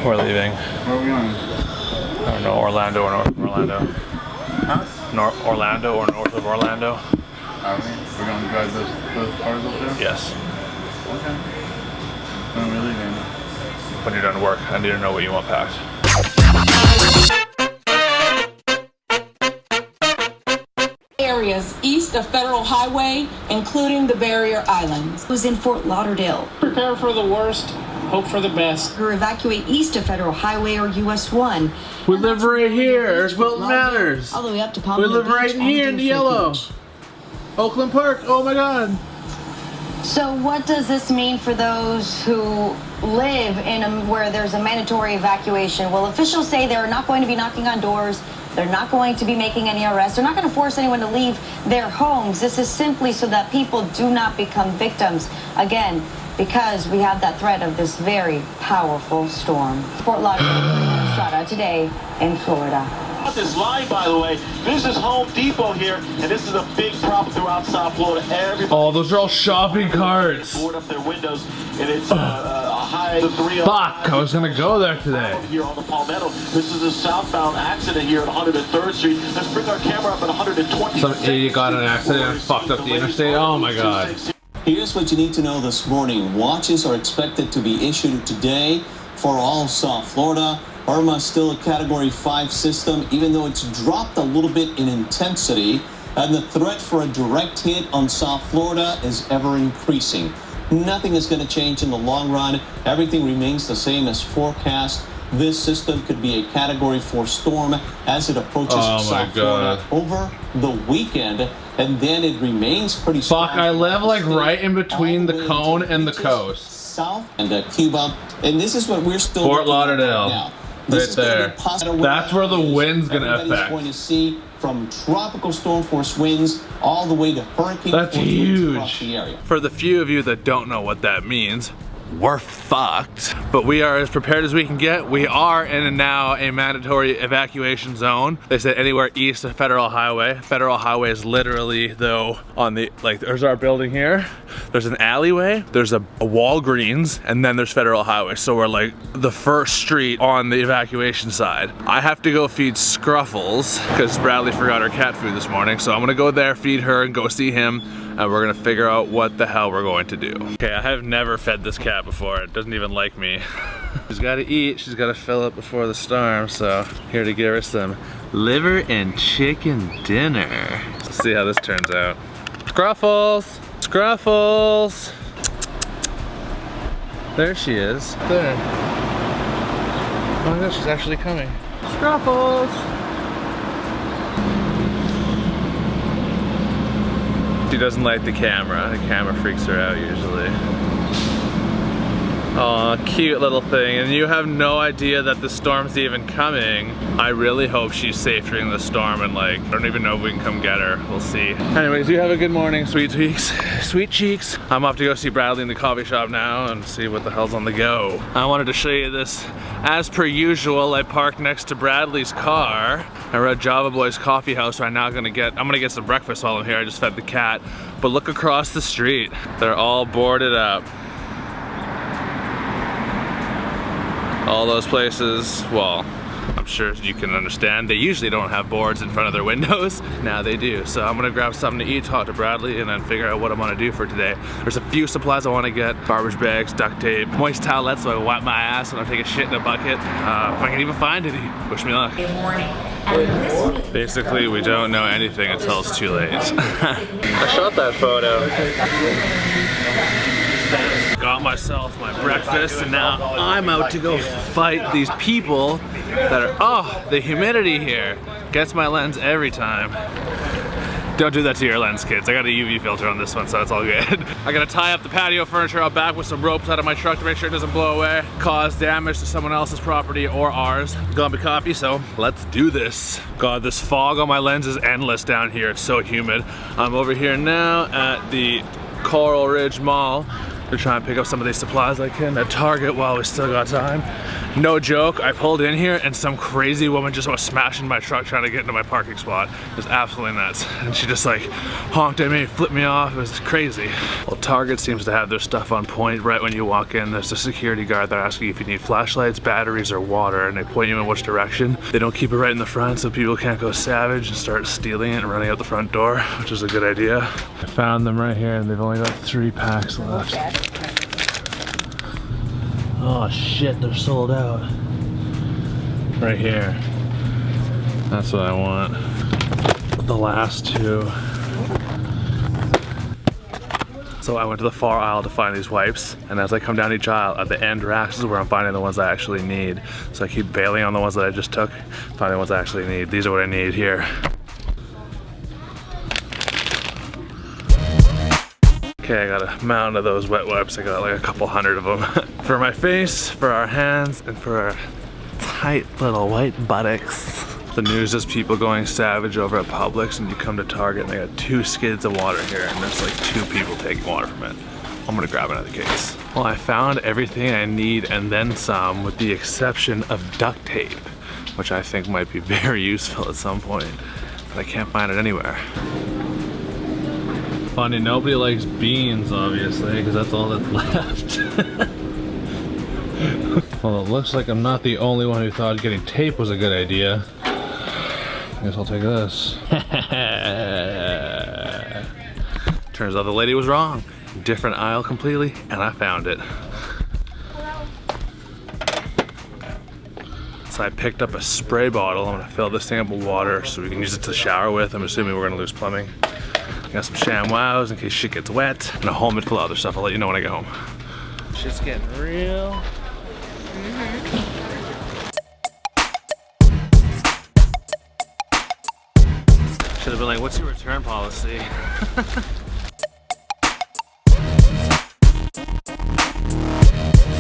We're leaving. Where are we going? I don't know, Orlando or North of Orlando. Huh? Orlando or north of Orlando. Are we? We're going to drive those cars over there? Yes. Okay. When are we leaving? When you're done to work, I need to know what you want packed. Areas east of Federal Highway, including the barrier islands. Who's in Fort Lauderdale. Prepare for the worst, hope for the best. Or evacuate east of Federal Highway or US 1. We live right here. There's Wilton Manors. All the way up to We Palm live Beach right in here in the yellow. Beach. Oakland Park. Oh my God. So what does this mean for those who live where there's a mandatory evacuation? Well, officials say they're not going to be knocking on doors. They're not going to be making any arrests. They're not going to force anyone to leave their homes. This is simply so that people do not become victims. Again, because we have that threat of this very powerful storm. Fort Lauderdale, today in Florida. This line, by the way, this is Home Depot here, and this is a big problem throughout South Florida. Everybody, Oh, those are all shopping carts. board up their windows, and it's a high of 3. Fuck, I was gonna go there today. Here on the Palmetto, this is a southbound accident here at 103rd Street. Let's bring our camera up at 120. Some idiot got in an accident and fucked up the interstate. Oh my God. Here's what you need to know this morning. Watches are expected to be issued today for all of South Florida. Irma is still a Category 5 system, even though it's dropped a little bit in intensity, and the threat for a direct hit on South Florida is ever increasing. Nothing is going to change in the long run. Everything remains the same as forecast. This system could be a Category 4 storm as it approaches South Florida over the weekend, and then it remains pretty strong. Fuck, I live like right in between the cone and the coast. South and Cuba, and this is what we're still Fort looking at Lauderdale. now. Right there. That's where the wind's gonna Everybody's affect. going to see from tropical storm force winds all the way to hurricane That's force winds across huge. the area. For the few of you that don't know what that means, we're fucked. But we are as prepared as we can get. We are in now a mandatory evacuation zone. They said anywhere east of Federal Highway. Federal Highway is literally though on the, like there's our building here. There's an alleyway, there's a Walgreens, and then there's Federal Highway. So we're like the first street on the evacuation side. I have to go feed Scruffles because Bradley forgot her cat food this morning. So I'm gonna go there, feed her, and go see him. And we're gonna figure out what the hell we're going to do. Okay, I have never fed this cat before. It doesn't even like me. She's gotta eat, she's gotta fill up before the storm, so here to give her some liver and chicken dinner. Let's see how this turns out. Scruffles! Scruffles! There she is, there. Oh my gosh, she's actually coming. Scruffles! She doesn't like the camera. The camera freaks her out usually. Aw, cute little thing. And you have no idea that the storm's even coming. I really hope she's safe during the storm and like, I don't even know if we can come get her. We'll see. Anyways, you have a good morning, sweet cheeks. Sweet cheeks. I'm off to go see Bradley in the coffee shop now and see what the hell's on the go. I wanted to show you this. As per usual, I parked next to Bradley's car. We're at Java Boy's Coffee House right now. I'm gonna get some breakfast while I'm here. I just fed the cat. But look across the street. They're all boarded up. All those places, well, I'm sure you can understand, they usually don't have boards in front of their windows. Now they do. So I'm gonna grab something to eat, talk to Bradley, and then figure out what I'm gonna do for today. There's a few supplies I wanna get. Garbage bags, duct tape, moist towelettes so I can wipe my ass when I take a shit in a bucket. If I can even find any. Wish me luck. Good morning. Basically, we don't know anything until it's too late. I shot that photo. Got myself my breakfast and now I'm out to go fight these people that are, oh, the humidity here gets my lens every time. Don't do that to your lens, kids. I got a UV filter on this one, so it's all good. I gotta tie up the patio furniture out back with some ropes out of my truck to make sure it doesn't blow away, cause damage to someone else's property or ours. Gonna be coffee, so let's do this. God, this fog on my lens is endless down here. It's so humid. I'm over here now at the Coral Ridge Mall. to try and pick up some of these supplies I can at Target while we still got time. No joke, I pulled in here and some crazy woman just was smashing my truck trying to get into my parking spot. It was absolutely nuts. And she just like honked at me, flipped me off, it was crazy. Well, Target seems to have their stuff on point right when you walk in. There's a security guard that asks you if you need flashlights, batteries, or water, and they point you in which direction. They don't keep it right in the front so people can't go savage and start stealing it and running out the front door, which is a good idea. I found them right here and they've only got 3 packs left. Oh shit, they're sold out. Right here. That's what I want. The last 2. So I went to the far aisle to find these wipes, and as I come down each aisle, at the end racks is where I'm finding the ones I actually need. So I keep bailing on the ones that I just took, finding the ones I actually need. These are what I need here. Okay, I got a mountain of those wet wipes. I got like a couple hundred of them. For my face, for our hands, and for our tight little white buttocks. The news is people going savage over at Publix, and you come to Target and they got 2 skids of water here and there's like 2 people taking water from it. I'm gonna grab another case. Well, I found everything I need and then some, with the exception of duct tape, which I think might be very useful at some point, but I can't find it anywhere. Funny, nobody likes beans, obviously, because that's all that's left. Well, it looks like I'm not the only one who thought getting tape was a good idea. I guess I'll take this. Turns out the lady was wrong. Different aisle completely, and I found it. So I picked up a spray bottle. I'm gonna fill this thing up with water so we can use it to shower with. I'm assuming we're gonna lose plumbing. Got some ShamWows in case shit gets wet, and a whole bit full of other stuff. I'll let you know when I get home. Shit's getting real. Should have been like, what's your return policy?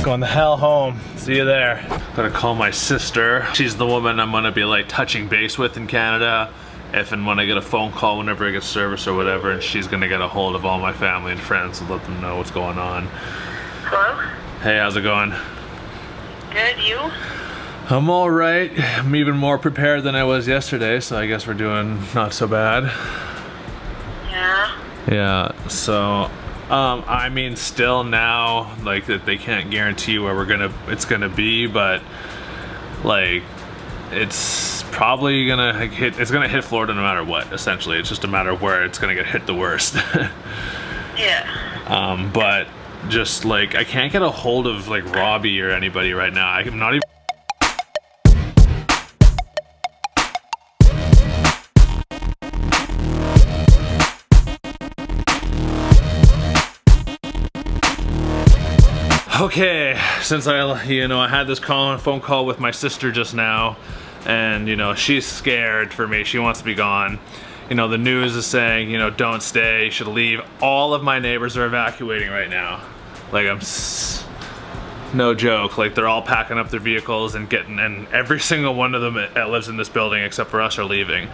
Going the hell home. See you there. Gonna call my sister. She's the woman I'm gonna be like touching base with in Canada if and when I get a phone call whenever I get service or whatever, and she's gonna get a hold of all my family and friends and let them know what's going on. Hello? Hey, how's it going? Good, you? I'm all right. I'm even more prepared than I was yesterday, so I guess we're doing not so bad. Yeah? Yeah, so, I mean, still now, like, that they can't guarantee where it's gonna be, but, like, it's probably gonna hit Florida no matter what, essentially. It's just a matter of where it's gonna get hit the worst. Yeah. But just, like, I can't get a hold of, like, Robbie or anybody right now. I'm not even... Okay, since I had this phone call with my sister just now, and she's scared for me. She wants to be gone. The news is saying, don't stay, you should leave. All of my neighbors are evacuating right now. Like, no joke, like they're all packing up their vehicles and and every single one of them that lives in this building except for us are leaving,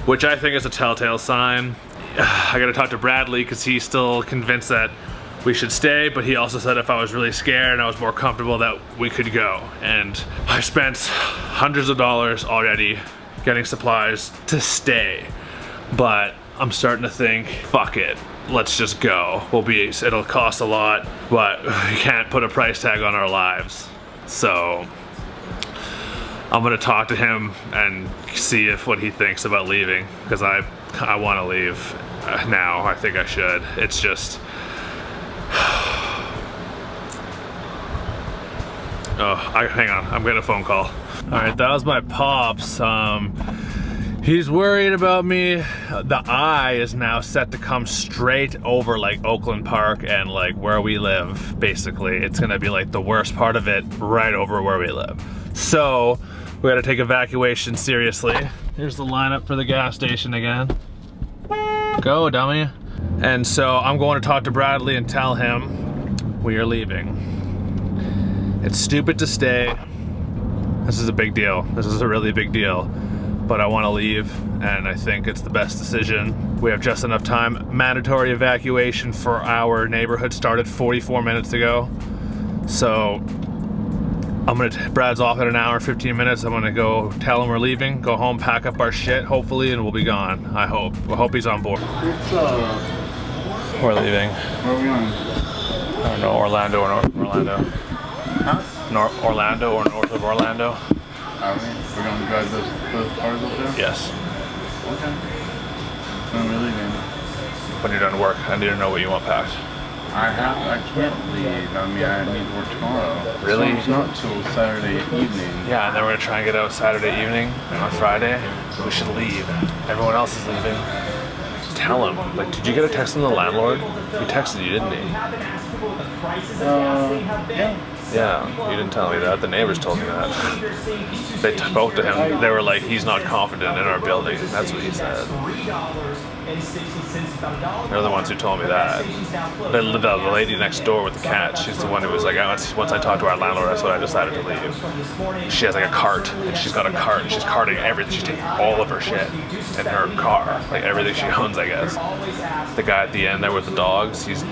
which I think is a telltale sign. I gotta talk to Bradley because he's still convinced that we should stay, but he also said if I was really scared and I was more comfortable that we could go. And I spent hundreds of dollars already getting supplies to stay, but I'm starting to think, fuck it, let's just go. It'll cost a lot, but we can't put a price tag on our lives. So I'm gonna talk to him and see what he thinks about leaving, because I want to leave now. I think I should. It's just, hang on, I'm getting a phone call. All right, that was my pops. He's worried about me. The eye is now set to come straight over like Oakland Park and like where we live, basically. It's gonna be like the worst part of it right over where we live. So we gotta take evacuation seriously. Here's the lineup for the gas station again. Go, dummy. And so I'm going to talk to Bradley and tell him we are leaving. It's stupid to stay. This is a big deal. This is a really big deal. but I want to leave, and I think it's the best decision. We have just enough time. Mandatory evacuation for our neighborhood started 44 minutes ago. So Brad's off in an hour, 15 minutes. I'm gonna go tell him we're leaving, go home, pack up our shit, hopefully, and we'll be gone. I hope. I hope he's on board. We're leaving. Where are we going? I don't know, Orlando or North of Orlando. Huh? Orlando or north of Orlando. Are we? We're going to drive those cars up there? Yes. Okay. When are we leaving? When you're done work, I need to know what you want packed. I can't leave. I mean, I need to work tomorrow. Really? So it's not till Saturday evening. Yeah, and then we're gonna try and get out Saturday evening, and on Friday, we should leave. Everyone else is leaving. Tell him. Like, did you get a text from the landlord? He texted you, didn't he? Yeah. Yeah, you didn't tell me that. The neighbors told me that. They spoke to him. They were like, he's not confident in our building. That's what he said. They're the ones who told me that. The lady next door with the cat, she's the one who was like, once I talked to our landlord, that's when I decided to leave. She has like a cart, and she's got a cart, and she's carting everything. She's taking all of her shit in her car, like everything she owns, I guess. The guy at the end there with the dogs, he's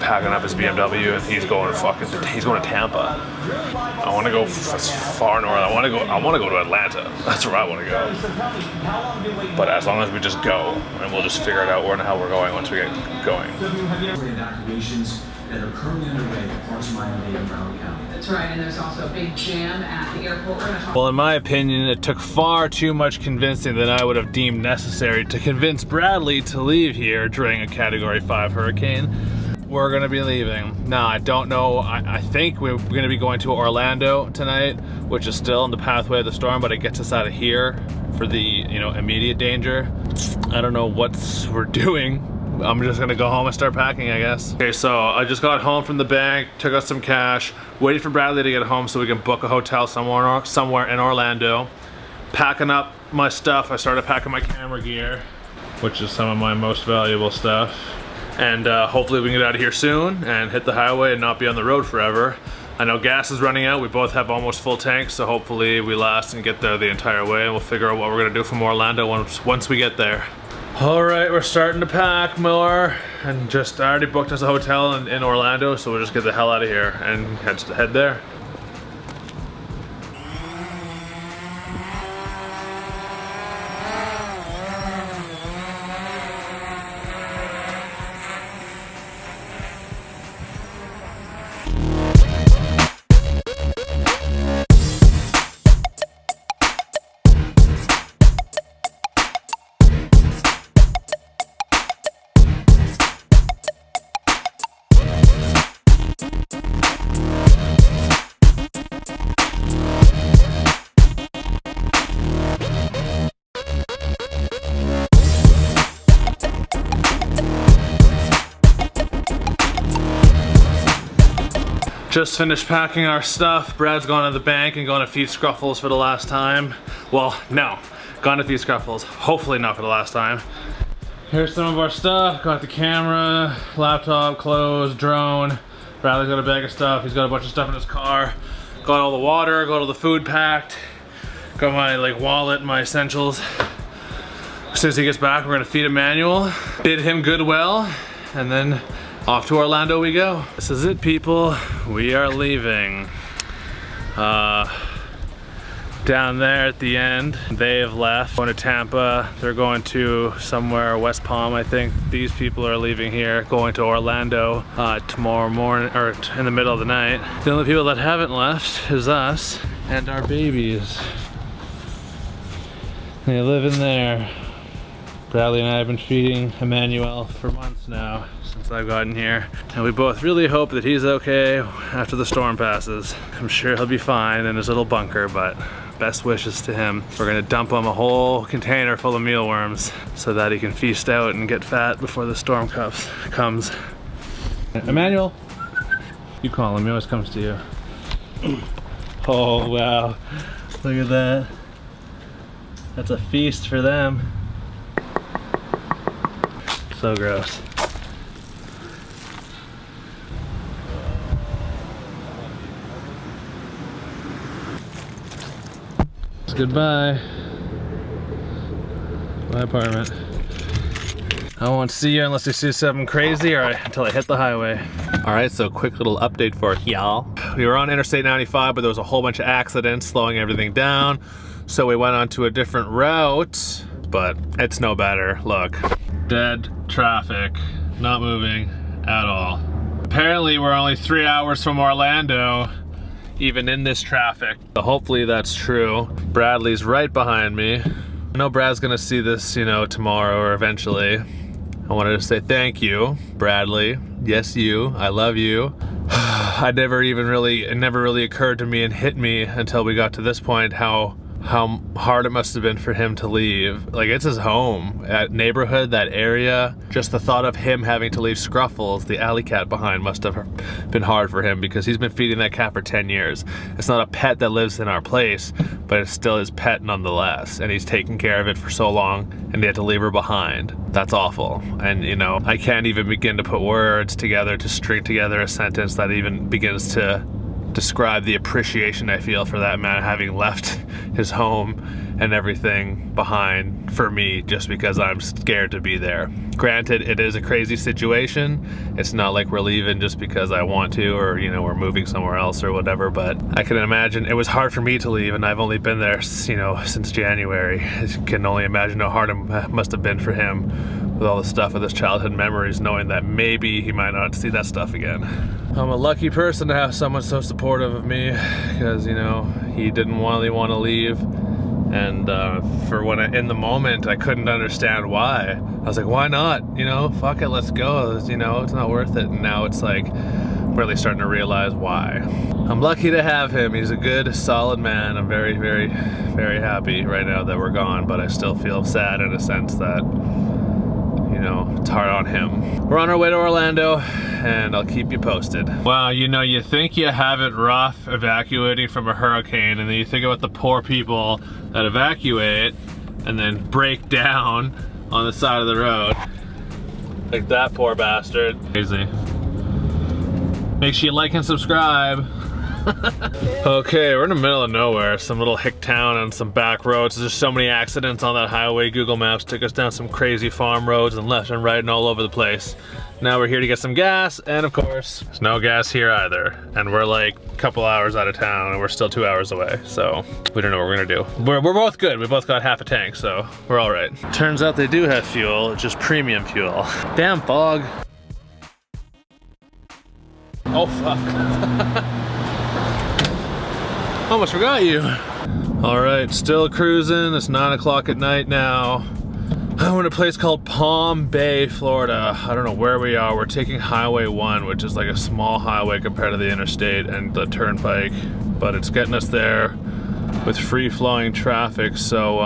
packing up his BMW, and he's going to Tampa. I want to go as far north. I want to go to Atlanta. That's where I want to go. But as long as we just go, and we'll just figure it out where and how we're going once we get going. Evacuations that are currently underway in parts of Miami-Dade and Broward County. That's right, and there's also a big jam at the airport. Well, in my opinion, it took far too much convincing than I would have deemed necessary to convince Bradley to leave here during a Category 5 hurricane. We're gonna be leaving. Now, I don't know, I think we're gonna be going to Orlando tonight, which is still in the pathway of the storm, but it gets us out of here for the, immediate danger. I don't know what we're doing. I'm just gonna go home and start packing, I guess. Okay, so I just got home from the bank, took out some cash, waiting for Bradley to get home so we can book a hotel somewhere in Orlando. Packing up my stuff. I started packing my camera gear, which is some of my most valuable stuff. And hopefully we can get out of here soon and hit the highway and not be on the road forever. I know gas is running out. We both have almost full tanks, so hopefully we last and get there the entire way, and we'll figure out what we're gonna do from Orlando once we get there. All right, we're starting to pack more, and I already booked us a hotel in Orlando, so we'll just get the hell out of here and head there. Just finished packing our stuff. Brad's gone to the bank and gone to feed Scruffles for the last time. Well, no, gone to feed Scruffles. Hopefully not for the last time. Here's some of our stuff. Got the camera, laptop, clothes, drone. Bradley's got a bag of stuff. He's got a bunch of stuff in his car. Got all the water, got all the food packed. Got my wallet, my essentials. As soon as he gets back, we're gonna feed Emmanuel, bid him goodwill, and then off to Orlando we go. This is it, people. We are leaving. Down there at the end, they have left. Going to Tampa. They're going to somewhere, West Palm, I think. These people are leaving here, going to Orlando tomorrow morning, or in the middle of the night. The only people that haven't left is us and our babies. They live in there. Bradley and I have been feeding Emmanuel for months now, since I've gotten here. And we both really hope that he's okay after the storm passes. I'm sure he'll be fine in his little bunker, but best wishes to him. We're gonna dump him a whole container full of mealworms so that he can feast out and get fat before the storm comes. Emmanuel, you call him, he always comes to you. Oh, wow, look at that. That's a feast for them. So gross. Goodbye. My apartment. I won't see you unless you see something crazy or until I hit the highway. All right, so quick little update for y'all. We were on Interstate 95, but there was a whole bunch of accidents slowing everything down. So we went on to a different route, but it's no better. Look, dead traffic, not moving at all. Apparently we're only 3 hours from Orlando, even in this traffic. So hopefully that's true. Bradley's right behind me. I know Brad's gonna see this, you know, tomorrow or eventually. I wanted to say thank you, Bradley. Yes, you, I love you. It never really occurred to me and hit me until we got to this point how hard it must have been for him to leave. Like, it's his home, that neighborhood, that area. Just the thought of him having to leave Scruffles, the alley cat, behind must have been hard for him because he's been feeding that cat for 10 years. It's not a pet that lives in our place, but it's still his pet nonetheless. And he's taken care of it for so long and he had to leave her behind. That's awful. And you know, I can't even begin to put words together to string together a sentence that even begins to describe the appreciation I feel for that man having left his home and everything behind for me just because I'm scared to be there. Granted, it is a crazy situation. It's not like we're leaving just because I want to, or you know, we're moving somewhere else or whatever, but I can imagine it was hard for me to leave, and I've only been there, you know, since January. I can only imagine how hard it must have been for him with all the stuff of his childhood memories, knowing that maybe he might not see that stuff again. I'm a lucky person to have someone so supportive of me because, you know, he didn't really want to leave. And for when in the moment, I couldn't understand why. I was like, why not? You know, fuck it, let's go. You know, it's not worth it. And now it's like really starting to realize why. I'm lucky to have him. He's a good, solid man. I'm very, very, very happy right now that we're gone, but I still feel sad in a sense that, you know, it's hard on him. We're on our way to Orlando, and I'll keep you posted. Wow, you know, you think you have it rough evacuating from a hurricane, and then you think about the poor people that evacuate and then break down on the side of the road. Like that poor bastard. Crazy. Make sure you like and subscribe. Okay, we're in the middle of nowhere, some little hick town on some back roads. There's so many accidents on that highway. Google Maps took us down some crazy farm roads and left and right and all over the place. Now we're here to get some gas, and of course, there's no gas here either. And we're like a couple hours out of town, and we're still 2 hours away, so we don't know what we're gonna do. We're both good. We both got half a tank, so we're all right. Turns out they do have fuel, it's just premium fuel. Damn fog. Oh fuck. Almost forgot you. All right, still cruising. It's 9 o'clock at night now. We're in a place called Palm Bay, Florida. I don't know where we are. We're taking Highway 1, which is like a small highway compared to the interstate and the turnpike, but it's getting us there with free-flowing traffic, so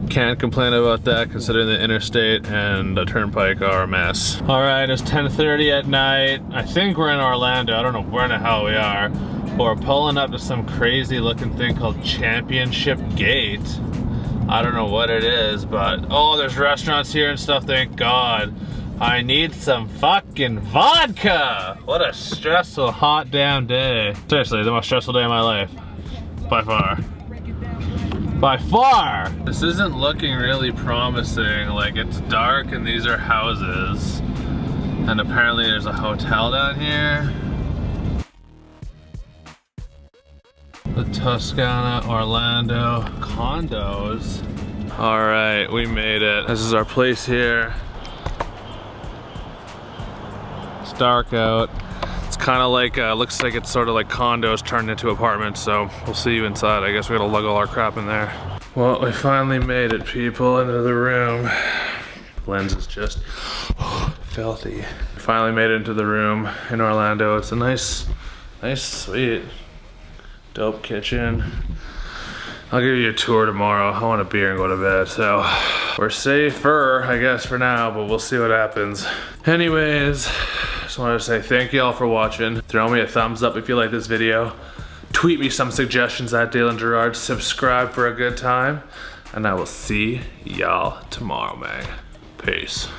can't complain about that considering the interstate and the turnpike are a mess. All right, it's 10:30 at night. I think we're in Orlando. I don't know where the hell we are. We're pulling up to some crazy looking thing called Championship Gate. I don't know what it is, but oh, there's restaurants here and stuff, thank God. I need some fucking vodka. What a stressful, hot damn day. Seriously, the most stressful day of my life. By far. By far! This isn't looking really promising. Like, it's dark and these are houses. And apparently there's a hotel down here. The Toscana, Orlando condos. All right, we made it. This is our place here. It's dark out. It's kind of like, looks like it's sort of like condos turned into apartments, so we'll see you inside. I guess we gotta lug all our crap in there. Well, we finally made it, people, into the room. Lens is just filthy. Finally made it into the room in Orlando. It's a nice suite. Dope kitchen. I'll give you a tour tomorrow. I want a beer and go to bed, so we're safer, I guess, for now, but we'll see what happens. Anyways, just wanted to say thank you all for watching. Throw me a thumbs up if you like this video. Tweet me some suggestions at Dale and Gerard. Subscribe for a good time, and I will see y'all tomorrow, man. Peace.